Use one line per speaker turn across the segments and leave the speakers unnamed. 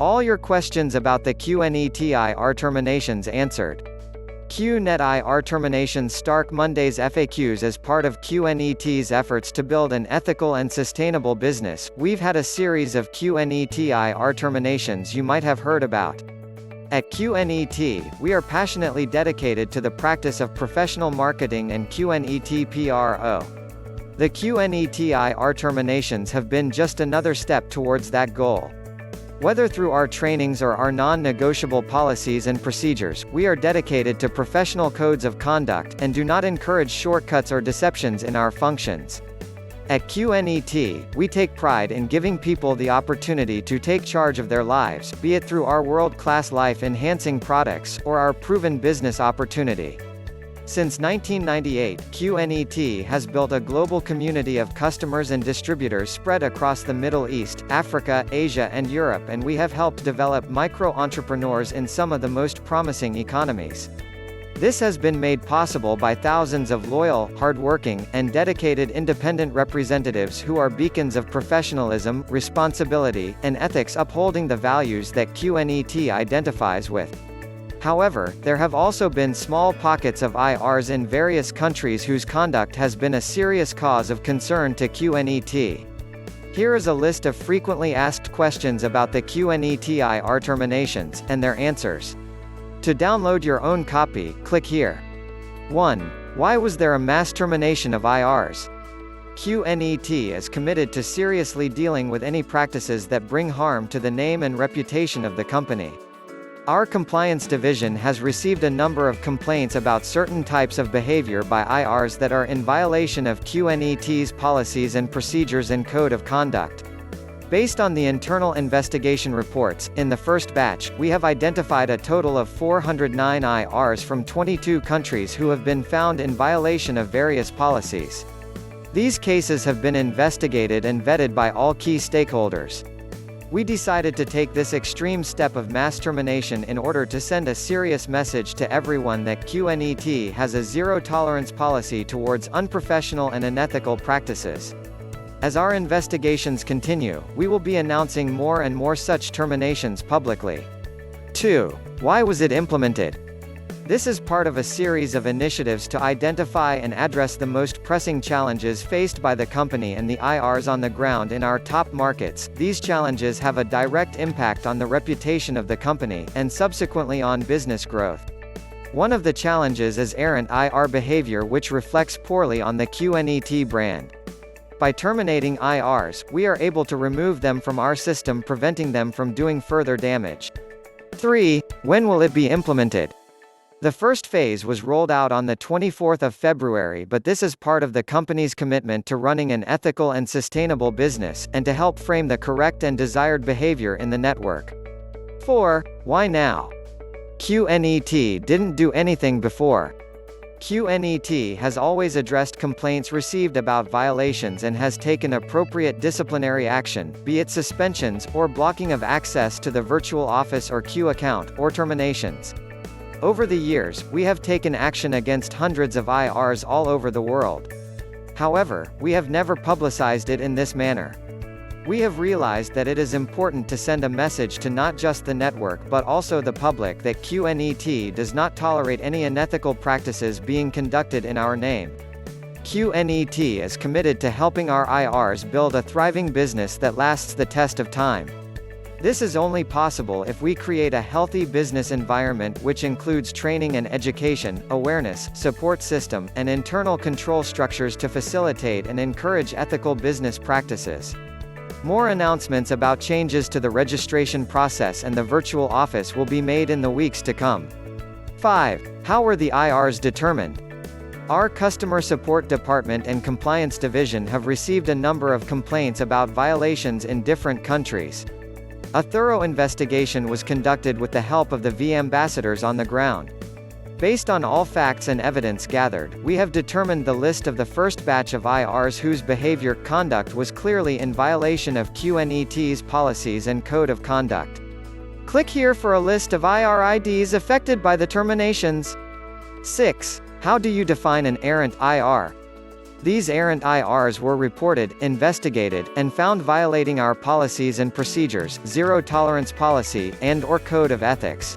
All your questions about the QNET-IR terminations answered. QNET-IR terminations Stark Monday's FAQs. As part of QNET's efforts to build an ethical and sustainable business, we've had a series of QNET-IR terminations you might have heard about. At QNET, we are passionately dedicated to the practice of professional marketing and QNET PRO. The QNET-IR terminations have been just another step towards that goal. Whether through our trainings or our non-negotiable policies and procedures, we are dedicated to professional codes of conduct, and do not encourage shortcuts or deceptions in our functions. At QNET, we take pride in giving people the opportunity to take charge of their lives, be it through our world-class life-enhancing products, or our proven business opportunity. Since 1998, QNET has built a global community of customers and distributors spread across the Middle East, Africa, Asia and Europe, and we have helped develop micro-entrepreneurs in some of the most promising economies. This has been made possible by thousands of loyal, hardworking, and dedicated independent representatives who are beacons of professionalism, responsibility, and ethics, upholding the values that QNET identifies with. However, there have also been small pockets of IRs in various countries whose conduct has been a serious cause of concern to QNET. Here is a list of frequently asked questions about the QNET-IR terminations, and their answers. To download your own copy, click here. 1. Why was there a mass termination of IRs? QNET is committed to seriously dealing with any practices that bring harm to the name and reputation of the company. Our compliance division has received a number of complaints about certain types of behavior by IRs that are in violation of QNET's policies and procedures and code of conduct. Based on the internal investigation reports, in the first batch, we have identified a total of 409 IRs from 22 countries who have been found in violation of various policies. These cases have been investigated and vetted by all key stakeholders. We decided to take this extreme step of mass termination in order to send a serious message to everyone that QNET has a zero-tolerance policy towards unprofessional and unethical practices. As our investigations continue, we will be announcing more and more such terminations publicly. 2. Why was it implemented? This is part of a series of initiatives to identify and address the most pressing challenges faced by the company and the IRs on the ground in our top markets. These challenges have a direct impact on the reputation of the company, and subsequently on business growth. One of the challenges is errant'IR behavior, which reflects poorly on the QNET brand. By terminating IRs, we are able to remove them from our system, preventing them from doing further damage. 3. When will it be implemented? The first phase was rolled out on the 24th of February, but this is part of the company's commitment to running an ethical and sustainable business, and to help frame the correct and desired behavior in the network. 4. Why now? QNET didn't do anything before. QNET has always addressed complaints received about violations and has taken appropriate disciplinary action, be it suspensions, or blocking of access to the virtual office or Q account, or terminations. Over the years, we have taken action against hundreds of IRs all over the world. However, we have never publicized it in this manner. We have realized that it is important to send a message to not just the network but also the public that QNET does not tolerate any unethical practices being conducted in our name. QNET is committed to helping our IRs build a thriving business that lasts the test of time. This is only possible if we create a healthy business environment which includes training and education, awareness, support system, and internal control structures to facilitate and encourage ethical business practices. More announcements about changes to the registration process and the virtual office will be made in the weeks to come. 5. How were the IRs determined? Our customer support department and compliance division have received a number of complaints about violations in different countries. A thorough investigation was conducted with the help of the V ambassadors on the ground. Based on all facts and evidence gathered, we have determined the list of the first batch of IRs whose behavior conduct was clearly in violation of QNET's policies and code of conduct. Click here for a list of IR IDs affected by the terminations. 6. How do you define an errant IR? These errant'IRs were reported, investigated, and found violating our policies and procedures, zero-tolerance policy, and/or code of ethics.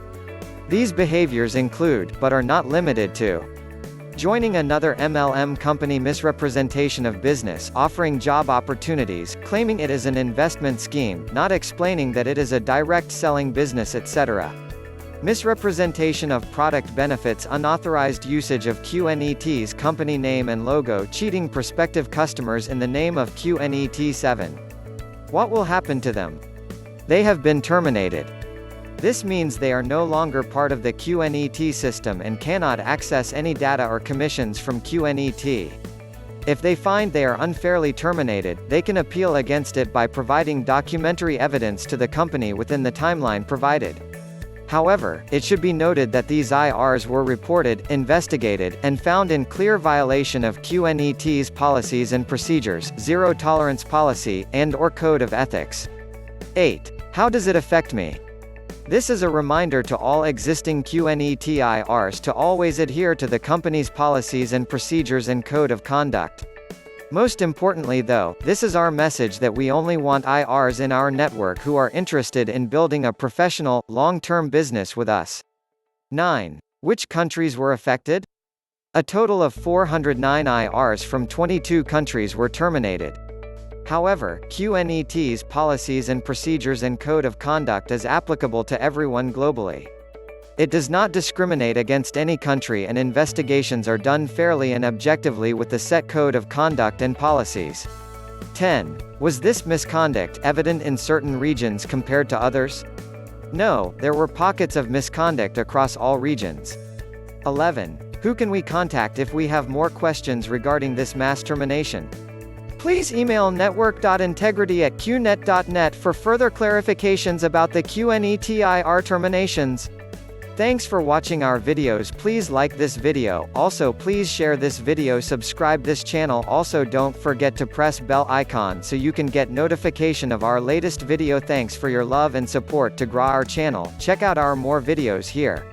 These behaviors include, but are not limited to, joining another MLM company, misrepresentation of business, offering job opportunities, claiming it is an investment scheme, not explaining that it is a direct selling business, etc. Misrepresentation of product benefits, unauthorized usage of QNET's company name and logo, cheating prospective customers in the name of QNET 7. What will happen to them? They have been terminated. This means they are no longer part of the QNET system and cannot access any data or commissions from QNET. If they find they are unfairly terminated, they can appeal against it by providing documentary evidence to the company within the timeline provided. However, it should be noted that these IRs were reported, investigated, and found in clear violation of QNET's policies and procedures, zero-tolerance policy, and/or code of ethics. 8. How does it affect me? This is a reminder to all existing QNET IRs to always adhere to the company's policies and procedures and code of conduct. Most importantly though, this is our message that we only want IRs in our network who are interested in building a professional, long-term business with us. 9. Which countries were affected? A total of 409 IRs from 22 countries were terminated. However, QNET's policies and procedures and code of conduct is applicable to everyone globally. It does not discriminate against any country, and investigations are done fairly and objectively with the set code of conduct and policies. 10. Was this misconduct evident in certain regions compared to others? No, there were pockets of misconduct across all regions. 11. Who can we contact if we have more questions regarding this mass termination? Please email network.integrity@qnet.net for further clarifications about the QNET-IR terminations. Thanks for watching our videos. Please like this video. Also please share this video, subscribe this channel. Also don't forget to press bell icon so you can get notification of our latest video. Thanks for your love and support to grow our channel. Check out our more videos here.